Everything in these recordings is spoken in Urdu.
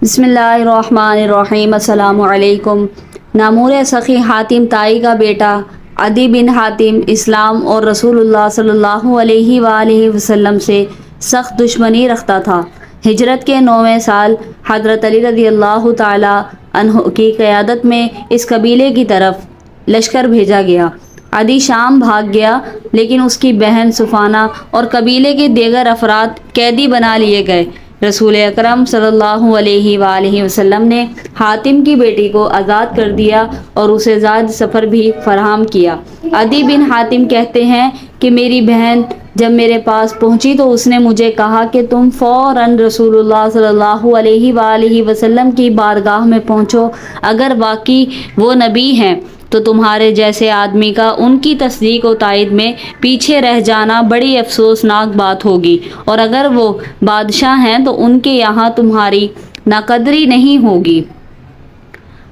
بسم اللہ الرحمن الرحیم۔ السلام علیکم۔ نامور سخی حاتم طائی کا بیٹا عدی بن حاتم اسلام اور رسول اللہ صلی اللہ علیہ وآلہ وسلم سے سخت دشمنی رکھتا تھا۔ ہجرت کے 9ویں سال حضرت علی رضی اللہ تعالی عنہ کی قیادت میں اس قبیلے کی طرف لشکر بھیجا گیا۔ عدی شام بھاگ گیا، لیکن اس کی بہن سفانہ اور قبیلے کے دیگر افراد قیدی بنا لیے گئے۔ رسول اکرم صلی اللہ علیہ وآلہ وسلم نے حاتم کی بیٹی کو آزاد کر دیا اور اسے زاد سفر بھی فراہم کیا۔ عدی بن حاتم کہتے ہیں کہ میری بہن جب میرے پاس پہنچی تو اس نے مجھے کہا کہ تم فوراً رسول اللہ صلی اللہ علیہ وآلہ وسلم کی بارگاہ میں پہنچو۔ اگر واقعی وہ نبی ہیں تو تمہارے جیسے آدمی کا ان کی تصدیق و تائید میں پیچھے رہ جانا بڑی افسوسناک بات ہوگی، اور اگر وہ بادشاہ ہیں تو ان کے یہاں تمہاری ناقدری نہیں ہوگی۔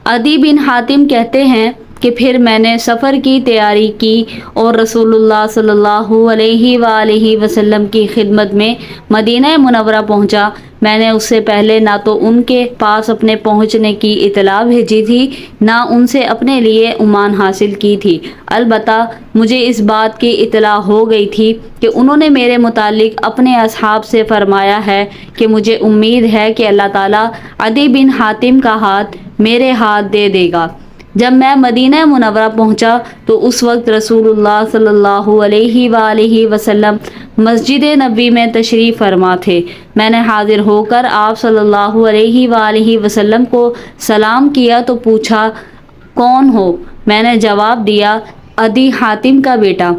عدی بن حاتم کہتے ہیں کہ پھر میں نے سفر کی تیاری کی اور رسول اللہ صلی اللہ علیہ وآلہ وسلم کی خدمت میں مدینہ منورہ پہنچا۔ میں نے اس سے پہلے نہ تو ان کے پاس اپنے پہنچنے کی اطلاع بھیجی تھی، نہ ان سے اپنے لیے امان حاصل کی تھی۔ البتہ مجھے اس بات کی اطلاع ہو گئی تھی کہ انہوں نے میرے متعلق اپنے اصحاب سے فرمایا ہے کہ مجھے امید ہے کہ اللہ تعالیٰ عدی بن حاتم کا ہاتھ میرے ہاتھ دے دے گا۔ جب میں مدینہ منورہ پہنچا تو اس وقت رسول اللہ صلی اللہ علیہ وآلہ وسلم مسجد نبوی میں تشریف فرما تھے۔ میں نے حاضر ہو کر آپ صلی اللہ علیہ وآلہ وسلم کو سلام کیا تو پوچھا کون ہو؟ میں نے جواب دیا عدی حاتم کا بیٹا۔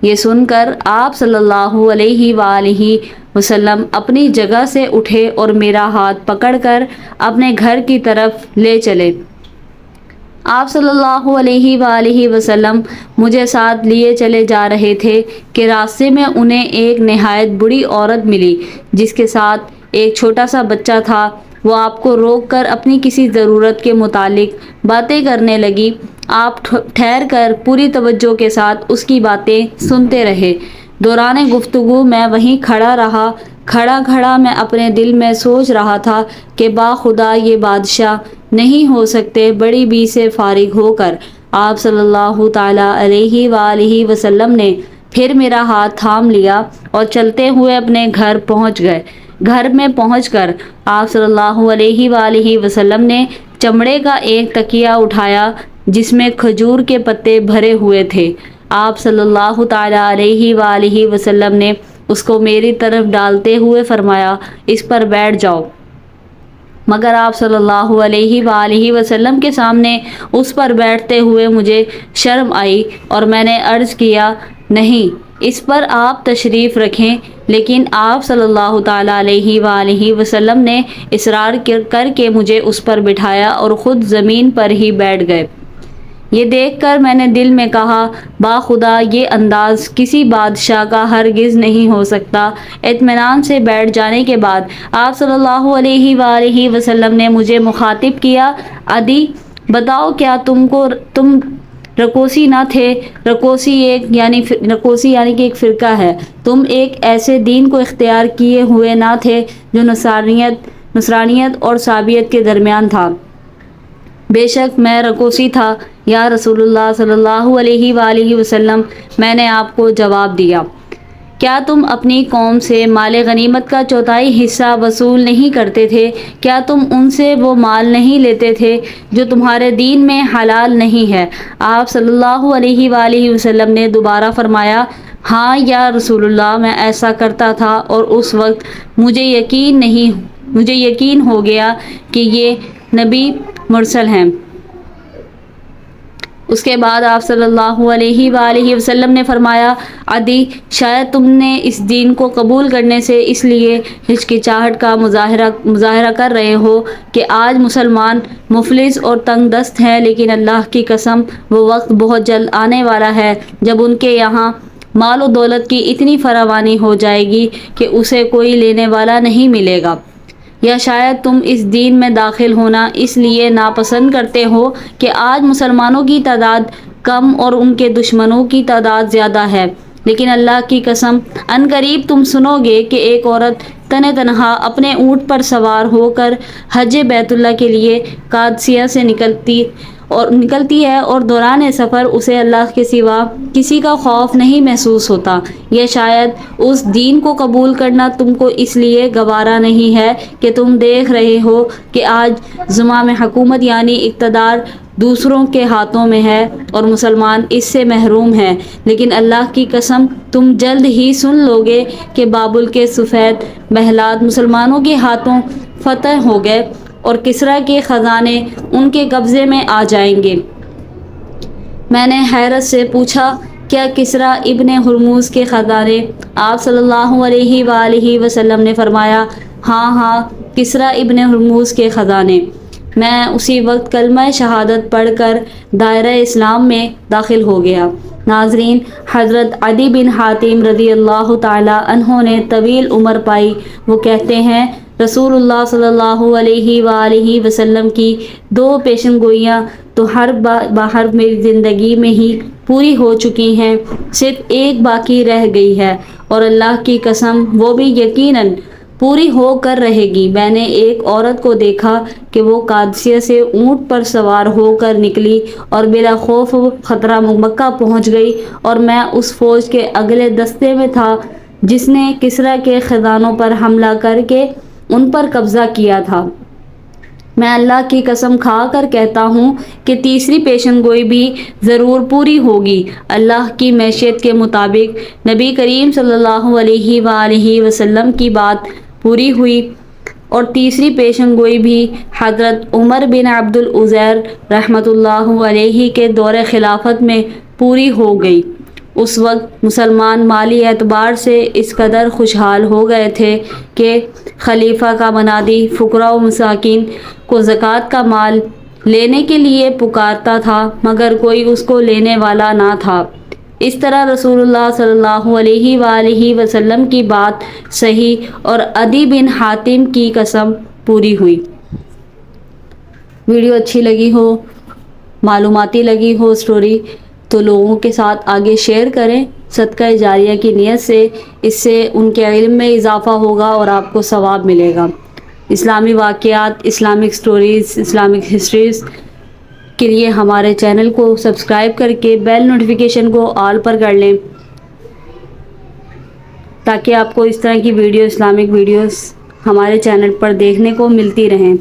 یہ سن کر آپ صلی اللہ علیہ وآلہ وسلم اپنی جگہ سے اٹھے اور میرا ہاتھ پکڑ کر اپنے گھر کی طرف لے چلے۔ آپ صلی اللہ علیہ وآلہ وسلم مجھے ساتھ لیے چلے جا رہے تھے کہ راستے میں انہیں ایک نہایت بوڑھی عورت ملی جس کے ساتھ ایک چھوٹا سا بچہ تھا۔ وہ آپ کو روک کر اپنی کسی ضرورت کے متعلق باتیں کرنے لگی۔ آپ ٹھہر کر پوری توجہ کے ساتھ اس کی باتیں سنتے رہے۔ دوران گفتگو میں وہیں کھڑا رہا۔ کھڑا میں اپنے دل میں سوچ رہا تھا کہ باخدا یہ بادشاہ نہیں ہو سکتے۔ بڑی بی سے فارغ ہو کر آپ صلی اللہ تعالی علیہ وآلہ وسلم نے پھر میرا ہاتھ تھام لیا اور چلتے ہوئے اپنے گھر پہنچ گئے۔ گھر میں پہنچ کر آپ صلی اللہ علیہ وآلہ وسلم نے چمڑے کا ایک تکیہ اٹھایا جس میں کھجور کے پتے بھرے ہوئے تھے۔ آپ صلی اللہ تعالی علیہ وآلہ وسلم نے اس کو میری طرف ڈالتے ہوئے فرمایا اس پر بیٹھ جاؤ، مگر آپ صلی اللہ علیہ وآلہ وسلم کے سامنے اس پر بیٹھتے ہوئے مجھے شرم آئی اور میں نے عرض کیا نہیں، اس پر آپ تشریف رکھیں، لیکن آپ صلی اللہ تعالی علیہ وآلہ وسلم نے اصرار کر کے مجھے اس پر بٹھایا اور خود زمین پر ہی بیٹھ گئے۔ یہ دیکھ کر میں نے دل میں کہا باخدا یہ انداز کسی بادشاہ کا ہرگز نہیں ہو سکتا۔ اطمینان سے بیٹھ جانے کے بعد آپ صلی اللہ علیہ وآلہ وسلم نے مجھے مخاطب کیا عدی بتاؤ کیا تم رکوسی نہ تھے؟ رکوسی یعنی کہ ایک فرقہ ہے۔ تم ایک ایسے دین کو اختیار کیے ہوئے نہ تھے جو نصرانیت اور صابئیت کے درمیان تھا؟ بے شک میں رکوسی تھا یا رسول اللہ صلی اللہ علیہ وآلہ وسلم، میں نے آپ کو جواب دیا۔ کیا تم اپنی قوم سے مال غنیمت کا چوتھائی حصہ وصول نہیں کرتے تھے؟ کیا تم ان سے وہ مال نہیں لیتے تھے جو تمہارے دین میں حلال نہیں ہے؟ آپ صلی اللہ علیہ وآلہ وسلم نے دوبارہ فرمایا ہاں یا رسول اللہ، میں ایسا کرتا تھا، اور اس وقت مجھے یقین ہو گیا کہ یہ نبی مرسل ہیں۔ اس کے بعد آپ صلی اللہ علیہ وآلہ وسلم نے فرمایا عدی شاید تم نے اس دین کو قبول کرنے سے اس لیے ہچکچاہٹ کا مظاہرہ کر رہے ہو کہ آج مسلمان مفلس اور تنگ دست ہیں، لیکن اللہ کی قسم وہ وقت بہت جلد آنے والا ہے جب ان کے یہاں مال و دولت کی اتنی فراوانی ہو جائے گی کہ اسے کوئی لینے والا نہیں ملے گا۔ یا شاید تم اس دین میں داخل ہونا اس لیے ناپسند کرتے ہو کہ آج مسلمانوں کی تعداد کم اور ان کے دشمنوں کی تعداد زیادہ ہے۔ لیکن اللہ کی قسم ان قریب تم سنو گے کہ ایک عورت تن تنہا اپنے اونٹ پر سوار ہو کر حج بیت اللہ کے لیے قادسیہ سے نکلتی ہے اور دوران سفر اسے اللہ کے سوا کسی کا خوف نہیں محسوس ہوتا۔ یہ شاید اس دین کو قبول کرنا تم کو اس لیے گوارا نہیں ہے کہ تم دیکھ رہے ہو کہ آج زمام حکومت یعنی اقتدار دوسروں کے ہاتھوں میں ہے اور مسلمان اس سے محروم ہیں، لیکن اللہ کی قسم تم جلد ہی سن لوگے کہ بابل کے سفید محلات مسلمانوں کے ہاتھوں فتح ہو گئے اور کسریٰ کے خزانے ان کے قبضے میں آ جائیں گے۔ میں نے حیرت سے پوچھا، کیا کسریٰ ابن ہرمز کے خزانے؟ آپ صلی اللہ علیہ وآلہ وسلم نے فرمایا، ہاں کسریٰ ابن ہرمز کے خزانے۔ میں اسی وقت کلمہ شہادت پڑھ کر دائرہ اسلام میں داخل ہو گیا۔ ناظرین، حضرت عدی بن حاتم رضی اللہ تعالی عنہ نے طویل عمر پائی۔ وہ کہتے ہیں، رسول اللہ صلی اللہ علیہ وآلہ وسلم کی 2 پیشن گوئیاں تو ہر باہر میری زندگی میں ہی پوری ہو چکی ہیں، صرف ایک باقی رہ گئی ہے اور اللہ کی قسم وہ بھی یقیناً پوری ہو کر رہے گی۔ میں نے ایک عورت کو دیکھا کہ وہ قادسیہ سے اونٹ پر سوار ہو کر نکلی اور بلا خوف خطرہ مکہ پہنچ گئی، اور میں اس فوج کے اگلے دستے میں تھا جس نے کسریٰ کے خزانوں پر حملہ کر کے ان پر قبضہ کیا تھا۔ میں اللہ کی قسم کھا کر کہتا ہوں کہ تیسری پیشن گوئی بھی ضرور پوری ہوگی۔ اللہ کی مشیت کے مطابق نبی کریم صلی اللہ علیہ وآلہ وسلم کی بات پوری ہوئی اور تیسری پیشن گوئی بھی حضرت عمر بن عبد العزیر رحمۃ اللہ علیہ کے دور خلافت میں پوری ہو گئی۔ اس وقت مسلمان مالی اعتبار سے اس قدر خوشحال ہو گئے تھے کہ خلیفہ کا منادی فقراء و مساکین کو زکوٰۃ کا مال لینے کے لیے پکارتا تھا، مگر کوئی اس کو لینے والا نہ تھا۔ اس طرح رسول اللہ صلی اللہ علیہ وآلہ وسلم کی بات صحیح اور عدی بن حاتم کی قسم پوری ہوئی۔ ویڈیو اچھی لگی ہو، معلوماتی لگی ہو سٹوری، تو لوگوں کے ساتھ آگے شیئر کریں صدقہ جاریہ کی نیت سے۔ اس سے ان کے علم میں اضافہ ہوگا اور آپ کو ثواب ملے گا۔ اسلامی واقعات، اسلامک سٹوریز، اسلامک ہسٹریز کے لیے ہمارے چینل کو سبسکرائب کر کے بیل نوٹیفیکیشن کو آل پر کر لیں تاکہ آپ کو اس طرح کی اسلامک ویڈیوز ہمارے چینل پر دیکھنے کو ملتی رہیں۔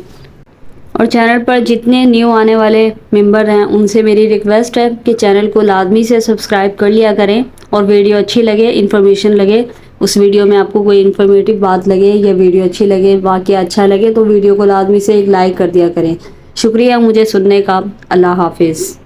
اور چینل پر جتنے نیو آنے والے ممبر ہیں ان سے میری ریکویسٹ ہے کہ چینل کو لازمی سے سبسکرائب کر لیا کریں، اور ویڈیو اچھی لگے، انفارمیشن لگے، اس ویڈیو میں آپ کو کوئی انفارمیٹیو بات لگے یا ویڈیو اچھی لگے، واقعہ اچھا لگے، تو ویڈیو کو لازمی سے ایک لائک کر دیا کریں۔ شکریہ مجھے سننے کا۔ اللہ حافظ۔